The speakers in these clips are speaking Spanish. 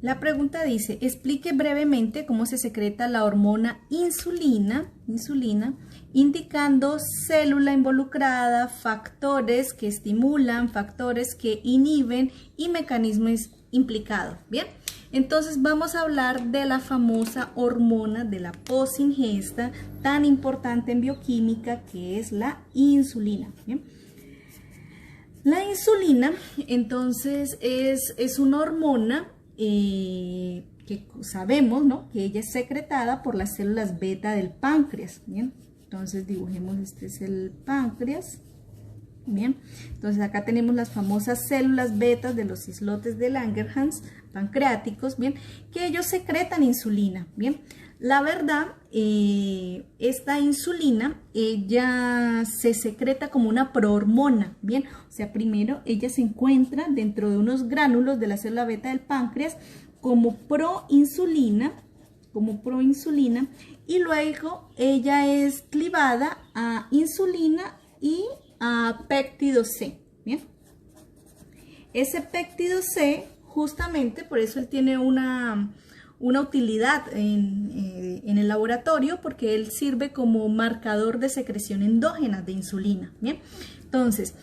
La pregunta dice, explique brevemente cómo se secreta la hormona insulina, indicando célula involucrada, factores que estimulan, factores que inhiben y mecanismos implicados. Bien, entonces vamos a hablar de la famosa hormona de la posingesta, tan importante en bioquímica, que es la insulina. Bien. La insulina, entonces, es una hormona que sabemos, ¿no?, que ella es secretada por las células beta del páncreas. Bien, entonces dibujemos, este es el páncreas. Bien, entonces acá tenemos las famosas células betas de los islotes de Langerhans pancreáticos, bien, que ellos secretan insulina. Bien, la verdad, esta insulina, ella se secreta como una prohormona. Bien, o sea, primero ella se encuentra dentro de unos gránulos de la célula beta del páncreas como proinsulina, y luego ella es clivada a insulina y a péptido C. Bien, ese péptido C, justamente por eso él tiene una utilidad en el laboratorio, porque él sirve como marcador de secreción endógena de insulina. Bien, entonces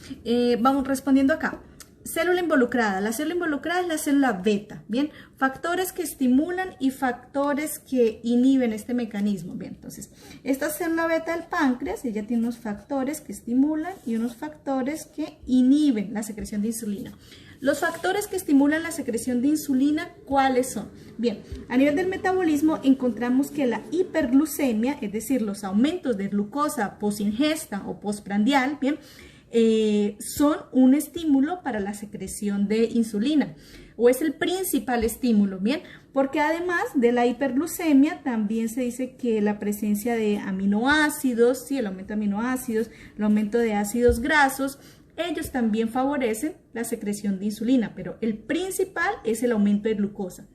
vamos respondiendo acá. Célula involucrada. La célula involucrada es la célula beta. Bien, factores que estimulan y factores que inhiben este mecanismo. Bien, entonces esta célula beta del páncreas, ella tiene unos factores que estimulan y unos factores que inhiben la secreción de insulina. Los factores que estimulan la secreción de insulina, ¿cuáles son? Bien, a nivel del metabolismo encontramos que la hiperglucemia, es decir, los aumentos de glucosa posingesta o postprandial, bien, son un estímulo para la secreción de insulina, o es el principal estímulo, bien, porque además de la hiperglucemia también se dice que la presencia de aminoácidos, sí, el aumento de aminoácidos, el aumento de ácidos grasos, ellos también favorecen la secreción de insulina, pero el principal es el aumento de glucosa.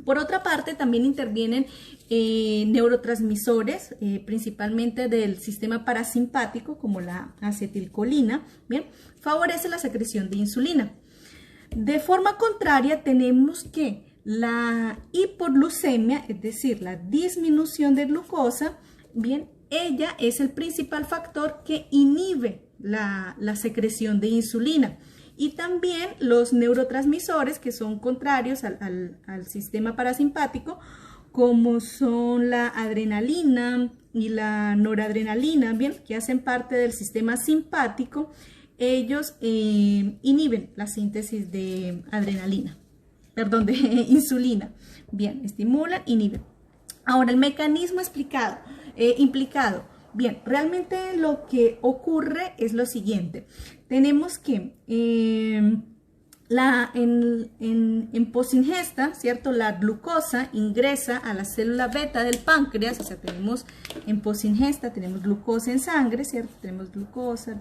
Por otra parte, también intervienen neurotransmisores, principalmente del sistema parasimpático, como la acetilcolina, bien, favorece la secreción de insulina. De forma contraria, tenemos que la hipoglucemia, es decir, la disminución de glucosa, bien, ella es el principal factor que inhibe la secreción de insulina. Y también los neurotransmisores que son contrarios al sistema parasimpático, como son la adrenalina y la noradrenalina, bien, que hacen parte del sistema simpático, ellos inhiben la síntesis de de insulina. Bien, estimulan, inhiben. Ahora, el mecanismo implicado. Bien, realmente lo que ocurre es lo siguiente. Tenemos que en posingesta, ¿cierto?, la glucosa ingresa a la célula beta del páncreas, o sea, tenemos en posingesta, tenemos glucosa en sangre, ¿cierto? Tenemos glucosa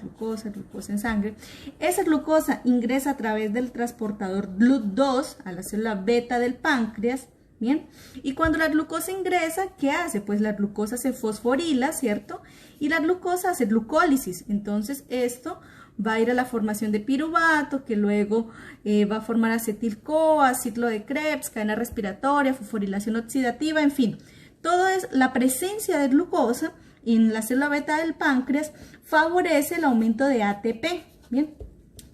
en sangre. Esa glucosa ingresa a través del transportador GLUT2 a la célula beta del páncreas. Bien, y cuando la glucosa ingresa, ¿qué hace? Pues la glucosa se fosforila, ¿cierto? Y la glucosa hace glucólisis. Entonces esto va a ir a la formación de piruvato, que luego va a formar acetil-CoA, ciclo de Krebs, cadena respiratoria, fosforilación oxidativa, en fin. Todo es la presencia de glucosa en la célula beta del páncreas favorece el aumento de ATP. Bien.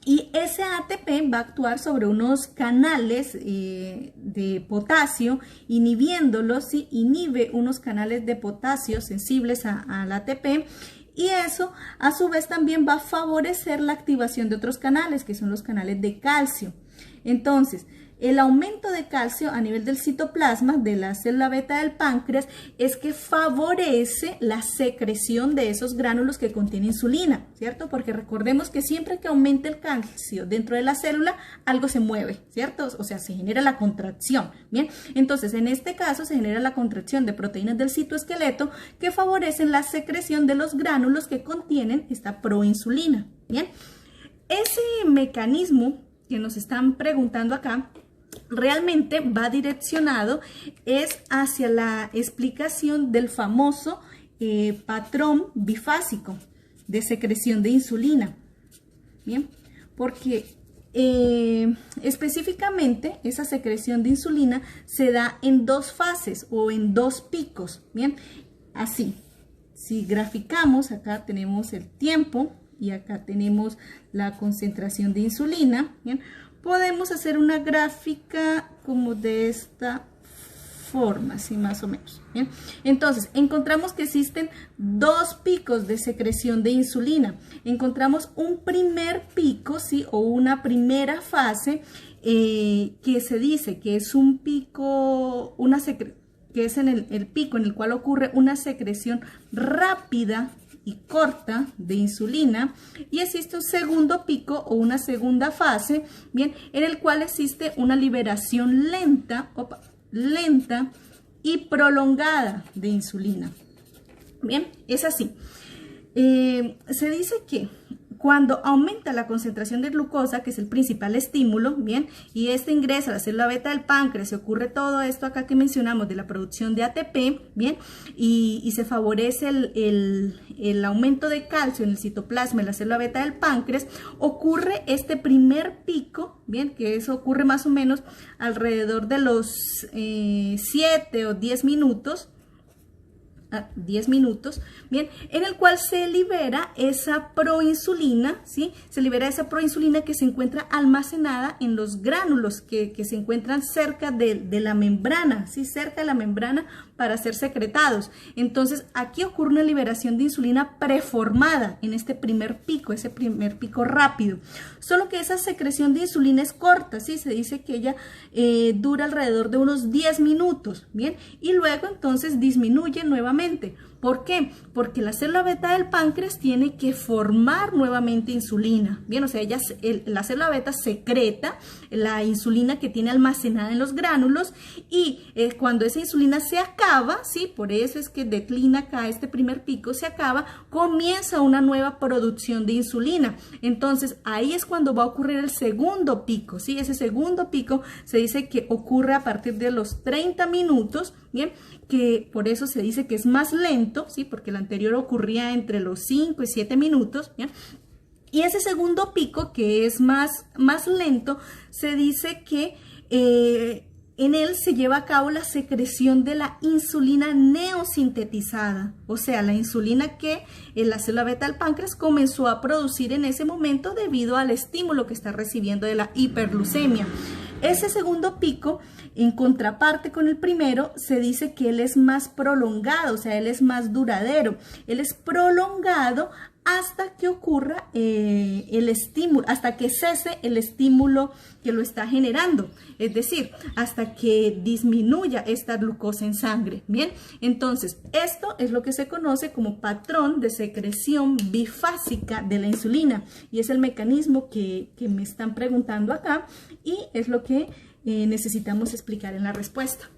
Y ese ATP va a actuar sobre unos canales de potasio, inhibiéndolos, ¿sí? Inhibe unos canales de potasio sensibles al ATP, y eso a su vez también va a favorecer la activación de otros canales, que son los canales de calcio. Entonces, el aumento de calcio a nivel del citoplasma de la célula beta del páncreas es que favorece la secreción de esos gránulos que contienen insulina, ¿cierto? Porque recordemos que siempre que aumente el calcio dentro de la célula, algo se mueve, ¿cierto? O sea, se genera la contracción, ¿bien? Entonces, en este caso se genera la contracción de proteínas del citoesqueleto que favorecen la secreción de los gránulos que contienen esta proinsulina, ¿bien? Ese mecanismo que nos están preguntando acá realmente va direccionado hacia la explicación del famoso patrón bifásico de secreción de insulina. Bien, porque específicamente esa secreción de insulina se da en dos fases o en dos picos, ¿bien? Así, si graficamos, acá tenemos el tiempo y acá tenemos la concentración de insulina, ¿bien? Podemos hacer una gráfica como de esta forma, así más o menos, ¿bien? Entonces, encontramos que existen dos picos de secreción de insulina. Encontramos un primer pico, ¿sí? O una primera fase que se dice que es un pico, que es en el pico en el cual ocurre una secreción rápida y corta de insulina, y existe un segundo pico o una segunda fase, bien, en el cual existe una liberación lenta y prolongada de insulina. Bien, es así. Se dice que cuando aumenta la concentración de glucosa, que es el principal estímulo, bien, y este ingresa a la célula beta del páncreas, se ocurre todo esto acá que mencionamos de la producción de ATP, bien, y se favorece el aumento de calcio en el citoplasma de la célula beta del páncreas, ocurre este primer pico, bien, que eso ocurre más o menos alrededor de los 7 o 10 minutos, bien, en el cual se libera esa proinsulina, ¿sí? Se libera esa proinsulina que se encuentra almacenada en los gránulos que se encuentran cerca de la membrana, ¿sí? Cerca de la membrana para ser secretados. Entonces, aquí ocurre una liberación de insulina preformada en este primer pico, ese primer pico rápido. Solo que esa secreción de insulina es corta, ¿sí? Se dice que ella dura alrededor de unos 10 minutos, ¿bien? Y luego entonces disminuye nuevamente. ¿Por qué? Porque la célula beta del páncreas tiene que formar nuevamente insulina. Bien, o sea, la célula beta secreta la insulina que tiene almacenada en los gránulos, y cuando esa insulina se acaba, ¿sí? Por eso es que declina acá este primer pico, se acaba, comienza una nueva producción de insulina. Entonces, ahí es cuando va a ocurrir el segundo pico, ¿sí? Ese segundo pico se dice que ocurre a partir de los 30 minutos, ¿bien? Que por eso se dice que es más lento, ¿sí? Porque el anterior ocurría entre los 5 y 7 minutos, ¿bien? Y ese segundo pico, que es más lento, se dice que en él se lleva a cabo la secreción de la insulina neosintetizada, o sea, la insulina que la célula beta del páncreas comenzó a producir en ese momento debido al estímulo que está recibiendo de la hiperglucemia. Ese segundo pico, en contraparte con el primero, se dice que él es más prolongado, o sea, él es más duradero. Él es prolongado hasta que ocurra el estímulo, hasta que cese el estímulo que lo está generando, es decir, hasta que disminuya esta glucosa en sangre. Bien, entonces esto es lo que se conoce como patrón de secreción bifásica de la insulina, y es el mecanismo que me están preguntando acá, y es lo que necesitamos explicar en la respuesta.